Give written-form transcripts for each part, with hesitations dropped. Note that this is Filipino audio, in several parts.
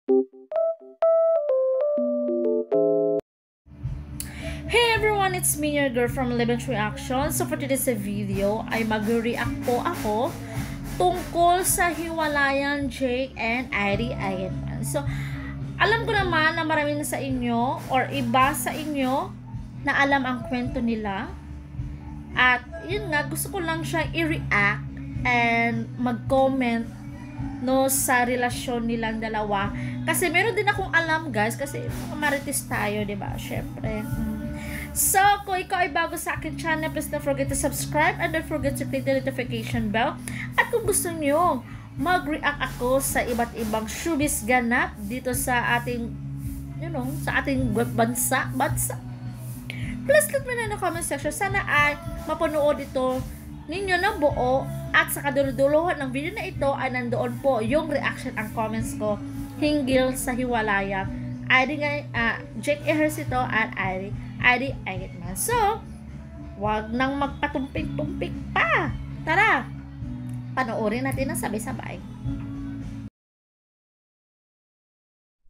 Hey everyone, it's me, your girl from Eleventh Reaction. So for today's video ay mag-react po ako tungkol sa hiwalayan Jake and Ivy Eigenman. So alam ko naman na marami na sa inyo or iba sa inyo na alam ang kwento nila. At yun nga, gusto ko lang siya i-react and mag-comment no sa relasyon nilang dalawa. Kasi meron din akong alam, guys, kasi marites tayo, 'di ba? Syempre. So, kung ikaw ay bago sa akin channel, please don't forget to subscribe and don't forget to click the notification bell. At kung gusto nyo mag-react ako sa iba't ibang showbiz ganap dito sa ating, sa ating bansa, please let me know in the comment section. Sana ay mapanood ito ninyo na buo at sa kaduluduluhan ng video na ito ay nandoon po yung reaction ang comments ko hinggil sa hiwalayan Jake Ejercito at Ivy Eigenman. So, wag nang magpatumpik-tumpik pa. Tara, panoorin natin ng sabay-sabay.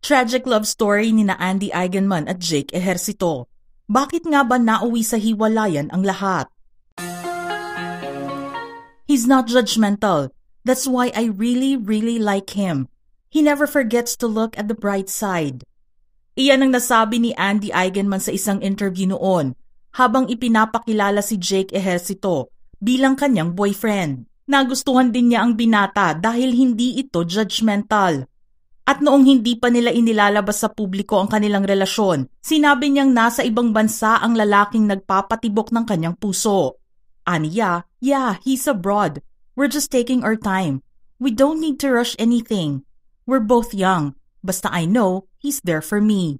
Tragic love story ni na Andy Eigenman at Jake Ejercito. Bakit nga ba nauwi sa hiwalayan ang lahat? He's not judgmental. That's why I really like him. He never forgets to look at the bright side. Iyan ang nasabi ni Andy Eigenman sa isang interview noon habang ipinapakilala si Jake Ejercito bilang kanyang boyfriend. Nagustuhan din niya ang binata dahil hindi ito judgmental. At noong hindi pa nila inilalabas sa publiko ang kanilang relasyon, sinabi niyang nasa ibang bansa ang lalaking nagpapatibok ng kanyang puso. Aniya, yeah, he's abroad. We're just taking our time. We don't need to rush anything. We're both young. Basta I know he's there for me.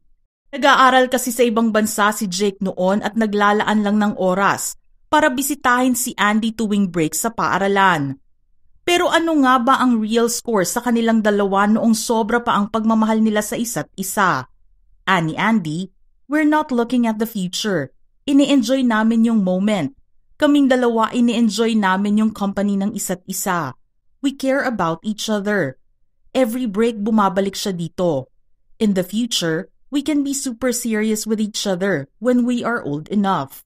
Nag-aaral kasi sa ibang bansa si Jake noon at naglalaan lang ng oras para bisitahin si Andy tuwing break sa paaralan. Pero ano nga ba ang real score sa kanilang dalawa noong sobra pa ang pagmamahal nila sa isa't isa? Ani Andy, we're not looking at the future. Ini-enjoy namin yung moment. Kaming dalawa ini-enjoy namin yung company ng isa't isa. We care about each other. Every break bumabalik siya dito. In the future, we can be super serious with each other when we are old enough.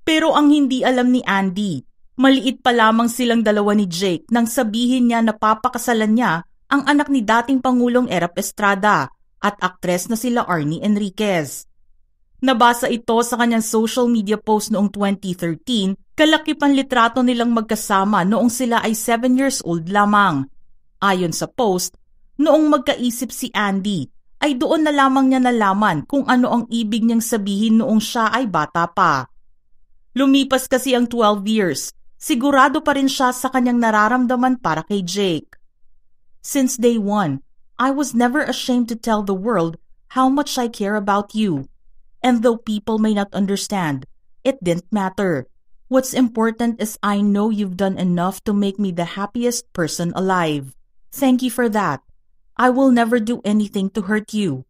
Pero ang hindi alam ni Andy, maliit pa lamang silang dalawa ni Jake nang sabihin niya na papakasalan niya ang anak ni dating Pangulong Erap Estrada at aktres na sila Arnie Enriquez. Nabasa ito sa kanyang social media post noong 2013, kalaki pang litrato nilang magkasama noong sila ay 7 years old lamang. Ayon sa post, noong magkaisip si Andy, ay doon na lamang niya nalaman kung ano ang ibig niyang sabihin noong siya ay bata pa. Lumipas kasi ang 12 years, sigurado pa rin siya sa kanyang nararamdaman para kay Jake. Since day one, I was never ashamed to tell the world how much I care about you. And though people may not understand, it didn't matter. What's important is I know you've done enough to make me the happiest person alive. Thank you for that. I will never do anything to hurt you.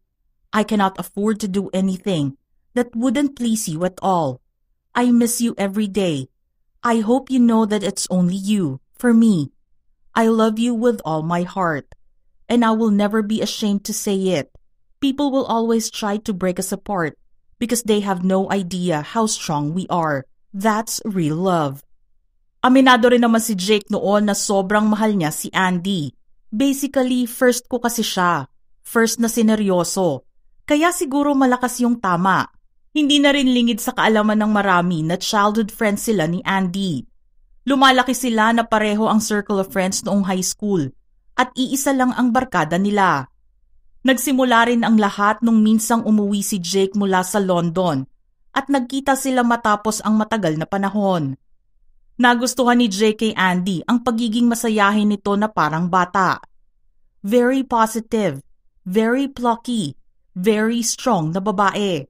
I cannot afford to do anything that wouldn't please you at all. I miss you every day. I hope you know that it's only you, for me. I love you with all my heart, and I will never be ashamed to say it. People will always try to break us apart because they have no idea how strong we are. That's real love. Aminado rin naman si Jake noon na sobrang mahal niya si Andy. Basically, first ko kasi siya. First na sineryoso. Kaya siguro malakas yung tama. Hindi na rin lingid sa kaalaman ng marami na childhood friends sila ni Andy. Lumalaki sila na pareho ang circle of friends noong high school at iisa lang ang barkada nila. Nagsimula rin ang lahat nung minsang umuwi si Jake mula sa London at nagkita sila matapos ang matagal na panahon. Nagustuhan ni Jake kay Andy ang pagiging masayahin nito na parang bata. Very positive, very plucky, very strong na babae.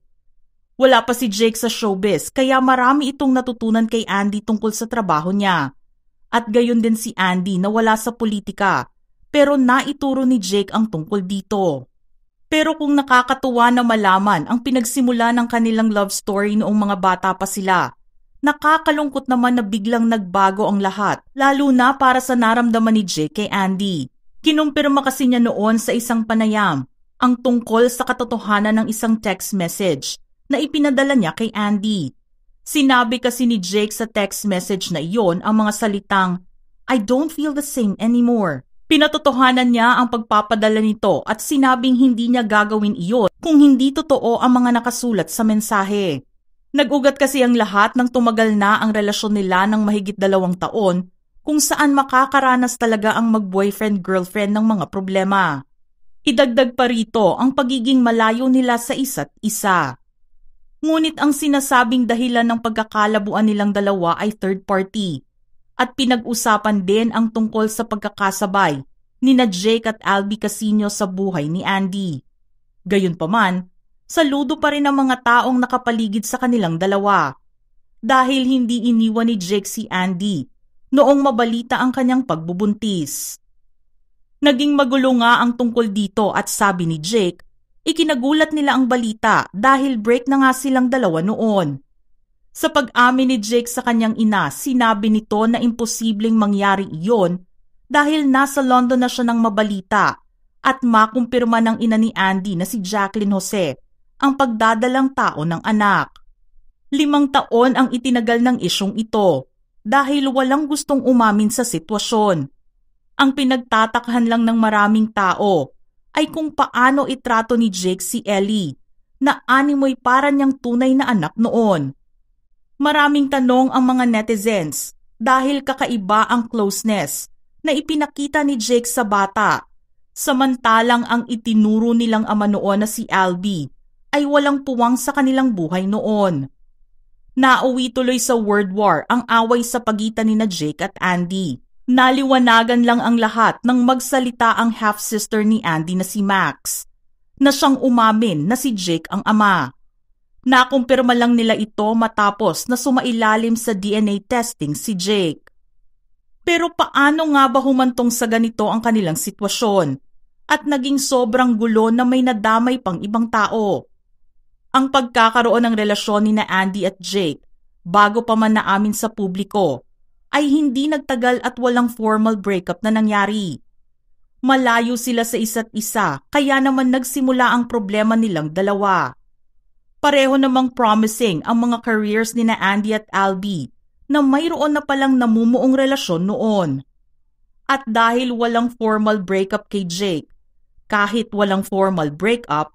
Wala pa si Jake sa showbiz kaya marami itong natutunan kay Andy tungkol sa trabaho niya. At gayon din si Andy na wala sa politika pero naituro ni Jake ang tungkol dito. Pero kung nakakatuwa na malaman ang pinagsimula ng kanilang love story noong mga bata pa sila, nakakalungkot naman na biglang nagbago ang lahat, lalo na para sa naramdaman ni Jake kay Andy. Kinumpirma kasi niya noon sa isang panayam ang tungkol sa katotohanan ng isang text message na ipinadala niya kay Andy. Sinabi kasi ni Jake sa text message na iyon ang mga salitang, "I don't feel the same anymore." Pinatotohanan niya ang pagpapadala nito at sinabing hindi niya gagawin iyon kung hindi totoo ang mga nakasulat sa mensahe. Nag-ugat kasi ang lahat nang tumagal na ang relasyon nila ng mahigit 2 taon kung saan makakaranas talaga ang mag-boyfriend-girlfriend ng mga problema. Idagdag pa rito ang pagiging malayo nila sa isa't isa. Ngunit ang sinasabing dahilan ng pagkakalabuan nilang dalawa ay third party at pinag-usapan din ang tungkol sa pagkakasabay nina Jake at Albie Casino sa buhay ni Andy. Gayunpaman, saludo pa rin ang mga taong nakapaligid sa kanilang dalawa dahil hindi iniwan ni Jake si Andy noong mabalita ang kanyang pagbubuntis. Naging magulo nga ang tungkol dito at sabi ni Jake, ikinagulat nila ang balita dahil break na nga silang dalawa noon. Sa pag-amin ni Jake sa kanyang ina, sinabi nito na imposibleng mangyari iyon dahil nasa London na siya nang mabalita at makumpirma ng ina ni Andy na si Jacqueline Jose ang pagdadalang tao ng anak. 5 taon ang itinagal ng isyong ito dahil walang gustong umamin sa sitwasyon. Ang pinagtatakhan lang ng maraming tao ay kung paano itrato ni Jake si Ellie na animoy para niyang tunay na anak noon. Maraming tanong ang mga netizens dahil kakaiba ang closeness na ipinakita ni Jake sa bata, samantalang ang itinuro nilang ama noon na si Albie ay walang puwang sa kanilang buhay noon. Nauwi tuloy sa World War ang away sa pagitan ni Jake at Andy. Naliwanagan lang ang lahat nang magsalita ang half-sister ni Andy na si Max, na siyang umamin na si Jake ang ama. Nakumpirma lang nila ito matapos na sumailalim sa DNA testing si Jake. Pero paano nga ba humantong sa ganito ang kanilang sitwasyon at naging sobrang gulo na may nadamay pang ibang tao? Ang pagkakaroon ng relasyon ni na Andy at Jake bago pa man naamin sa publiko ay hindi nagtagal at walang formal breakup na nangyari. Malayo sila sa isa't isa kaya naman nagsimula ang problema nilang dalawa. Pareho namang promising ang mga careers ni na Andy at Albie na mayroon na palang namumuong relasyon noon. At dahil walang formal breakup kay Jake, kahit walang formal breakup,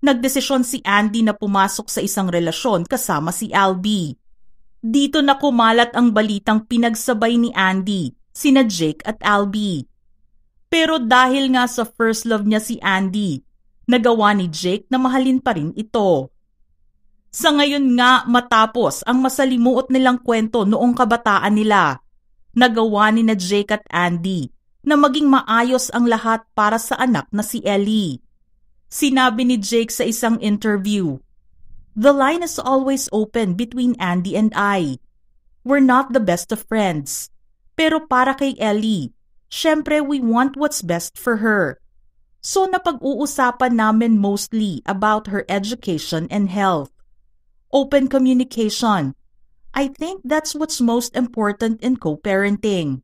nagdesisyon si Andy na pumasok sa isang relasyon kasama si Albie. Dito na kumalat ang balitang pinagsabay ni Andy, sina Jake at Albie. Pero dahil nga sa first love niya si Andy, nagawa ni Jake na mahalin pa rin ito. Sa ngayon nga matapos ang masalimuot nilang kwento noong kabataan nila, nagawa ni na Jake at Andy na maging maayos ang lahat para sa anak na si Ellie. Sinabi ni Jake sa isang interview, "The line is always open between Andy and I. We're not the best of friends. Pero para kay Ellie, syempre we want what's best for her. So napag-uusapan namin mostly about her education and health. Open communication. I think that's what's most important in co-parenting."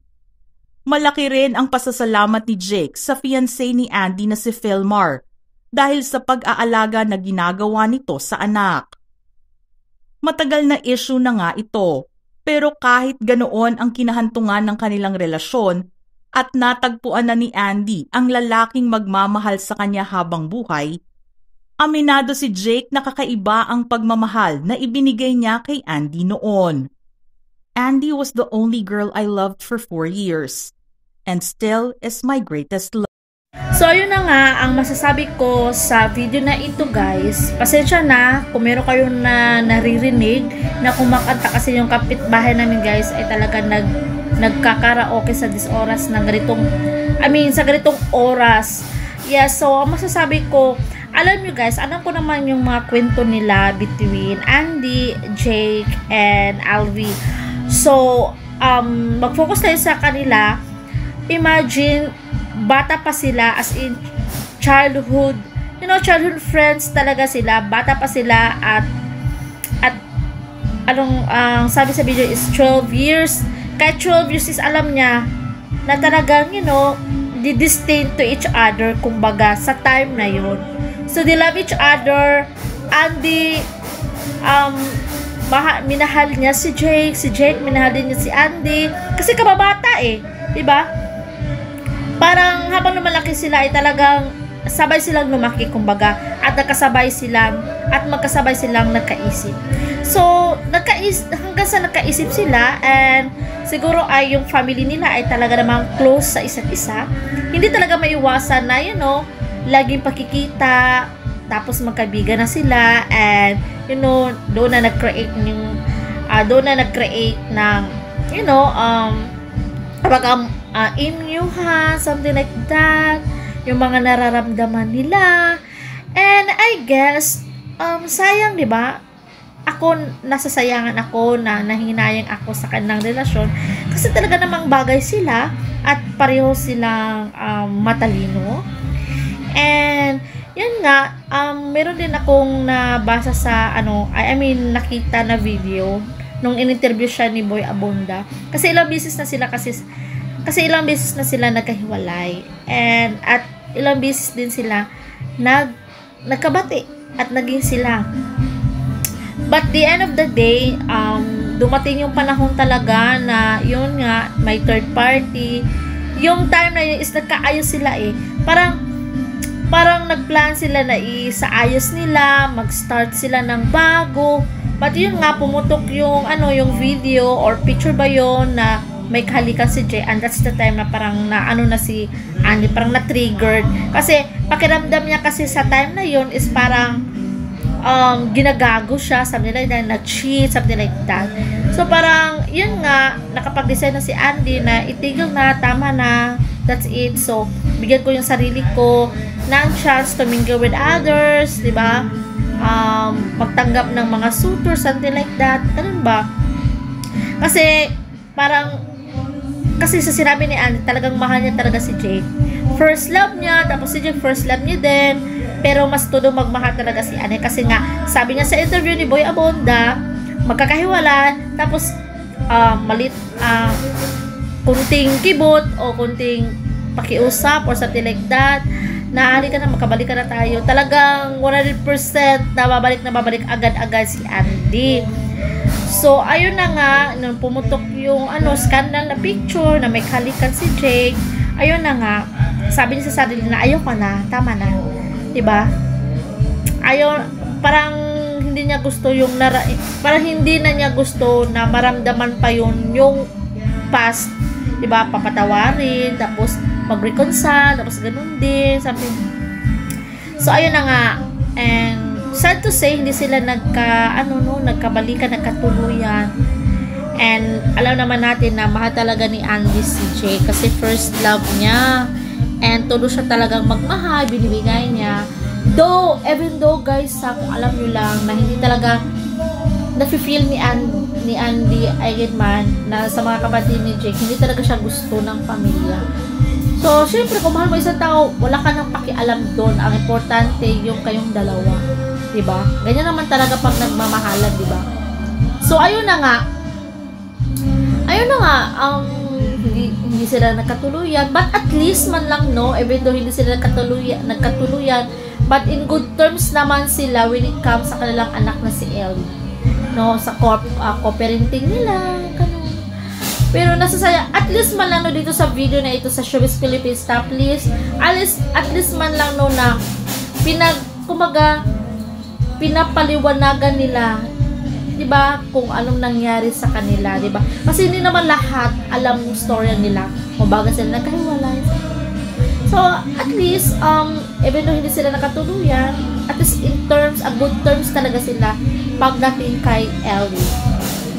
Malaki rin ang pasasalamat ni Jake sa fiancé ni Andy na si Philmar dahil sa pag-aalaga na ginagawa nito sa anak. Matagal na issue na nga ito, pero kahit ganoon ang kinahantungan ng kanilang relasyon at natagpuan na ni Andy ang lalaking magmamahal sa kanya habang buhay, aminado si Jake na kakaiba ang pagmamahal na ibinigay niya kay Andy noon. "Andy was the only girl I loved for 4 years, and still is my greatest love." So, yun na nga ang masasabi ko sa video na ito, guys. Pasensya na kung meron kayong naririnig na kumakanta kasi yung kapitbahay namin, guys, ay talaga nagkakaraoke sa oras ng sa ganitong oras. Yeah, so, ang masasabi ko, alam nyo guys, alam ko naman yung mga kwento nila between Andy, Jake, and Albie. So, mag-focus tayo sa kanila. Imagine, bata pa sila, as in childhood, childhood friends talaga sila, bata pa sila at sabi sa video is 12 years. Kahit 12 years is alam niya na talagang, disdain to each other, kumbaga, sa time na yun. So, they love each other. Andy, minahal niya si Jake minahal din niya si Andy. Kasi kababata eh. Diba? Parang habang lumalaki sila ay talagang sabay silang lumaki, kumbaga, at magkasabay silang nagkaisip. So, hanggang sa nagkaisip sila, and siguro ay yung family nila ay talaga namang close sa isa't isa. Hindi talaga maiwasan na, laging pakikita, tapos magkaibigan na sila, and, doon na nag-create ng, inyuhan, something like that, yung mga nararamdaman nila. And I guess, sayang, di ba? Nasasayangan ako na nahinayang ako sa kanilang relasyon kasi talaga namang bagay sila at pareho silang matalino. And yun nga, meron din akong nabasa sa nakita na video nung in-interview siya ni Boy Abunda. Kasi ilang beses na sila nagkahiwalay. And at ilang beses din sila nagkabati at naging sila. But the end of the day, dumating yung panahon talaga na yun nga, may third party. Yung time na yun is nagkaayos sila eh. Parang nagplan sila na isaayos nila, mag-start sila ng bago. But yun nga, pumutok yung video or picture ba yun na may kahalikan si Jay, and that's the time na parang na si Andy, parang na-triggered. Kasi pakiramdam niya kasi sa time na yun is parang ginagago siya, something like that, na-cheat, something like that. So parang, yun nga, nakapag-decide na si Andy na itigil na, tama na, that's it. So, bigyan ko yung sarili ko ng chance to mingle with others, di ba? Magtanggap ng mga suitors, something like that. Ganun ba? Kasi, kasi sa sinabi ni Andy, talagang mahal niya talaga si Jake. First love niya, tapos si Jake first love niya din. Pero mas todo magmahal talaga si Andy. Kasi nga, sabi niya sa interview ni Boy Abunda, magkakahiwala, tapos kunting kibot o kunting pakiusap or something like that, na halika na, makabalik na tayo. Talagang 100% na babalik agad-agad si Andy. So, ayun na nga, nung pumutok yung scandal na picture na may halikan si Jake, ayun na nga, sabi niya sa sarili na ayoko na, tama na. Diba? Parang hindi niya gusto parang hindi na niya gusto na maramdaman pa yung past. Diba? Papatawarin, tapos mag-reconcile, tapos ganun din, something. So, ayun na nga, and sad to say, hindi sila nagkabalikan, nagkatuluyan. And alam naman natin na mahal talaga ni Andy si Jay kasi first love niya. And todo siya talagang magmahal, binibigay niya. Even though guys, kung alam nyo lang na hindi talaga nafe-feel ni Andy Eigenman na sa mga kapatid ni Jake, hindi talaga siya gusto ng pamilya. So, syempre, kung mahal mo isang tao, wala ka nang pakialam doon. Ang importante yung kayong dalawa. Diba? Ganyan naman talaga pag nagmamahalan, diba? So, ayun na nga, hindi sila nagkatuluyan, but at least man lang, even though hindi sila nagkatuluyan, but in good terms naman sila when it comes sa kanilang anak na si Ellie. Sa co-parenting nila, ganun. Pero nasasaya, at least man lang dito sa video na ito sa Showbiz Philippines Top List, at least man lang na pinapaliwanagan nila, 'di ba, kung anong nangyari sa kanila, 'di ba? Kasi hindi naman lahat alam yung storya nila. Kumbaga sila nagkahiwalay. So, at least even though hindi sila nakatuluyan, at least in terms, good terms talaga sila pagdating kay Ellie.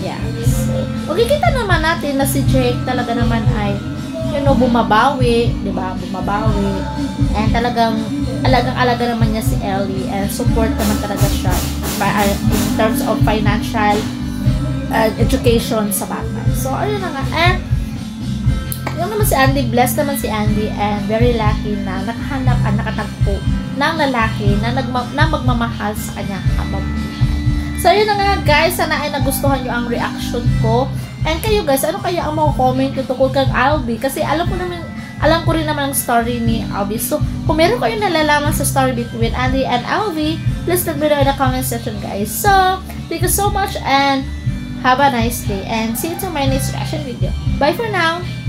Yeah. So, makikita naman natin na si Jake talaga naman ay bumabawi, 'di ba? Bumabawi. And talagang alagang-alaga naman niya si Ellie and support naman talaga siya in terms of financial education sa bata. So, ayun na nga. And yung naman si Andy, blessed naman si Andy and very lucky na nakahanap at nakatagpo ng lalaki na magmamahal sa kanya habang buhay. So, ayun na nga guys. Sana ay nagustuhan nyo ang reaction ko. And kayo guys, ano kaya ang mga comment nyo tungkol kang Albi? Kasi alam alam ko rin naman ang story ni Alvi. So, kung meron kayong nalalaman sa story between Andy and Alvi, please let me know in the comment section, guys. So, thank you so much and have a nice day. And see you to my next reaction video. Bye for now!